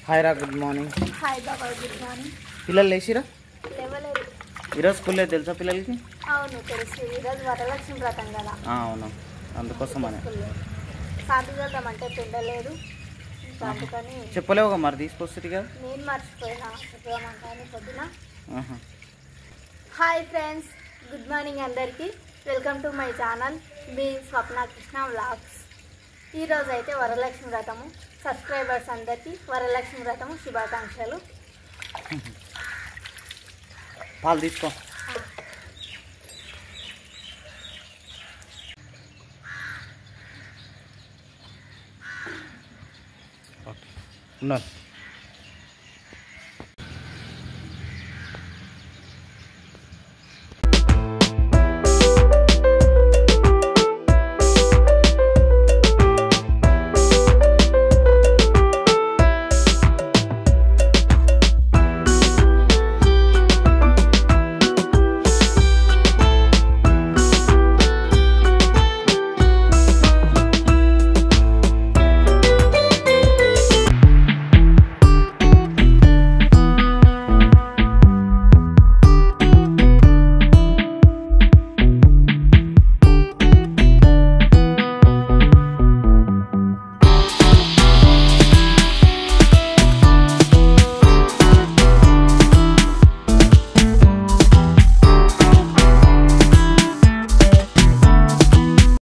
Hi రా, good morning. Hi బాబా, good morning. పిల్లలు లేచిరా? లేవలేదు. ఈరోజు స్కూల్ లేదు తెలుసా పిల్లలకి? అవును తెలుసు, ఈరోజు వరలక్ష్మి వ్రతం కదా. అవును, అందుకోసం అని సాధి వెళ్దామంటే పిండలేదు, ఇంకా అందుకని చెప్పలేవుగా మరి తీసుకొస్తుంది కదా. నేను మర్చిపోయినా చెప్పదామంటే పొద్దున. హాయ్ ఫ్రెండ్స్, గుడ్ మార్నింగ్ అందరికీ. Welcome to my channel me Swapna Krishna vlogs. ఈరోజు అయితే వరలక్ష్మి వ్రతము. సబ్స్క్రైబర్స్ అందరికీ వరలక్ష్మి వ్రతము శుభాకాంక్షలు. పాలు తీసుకో. ఉన్నాను.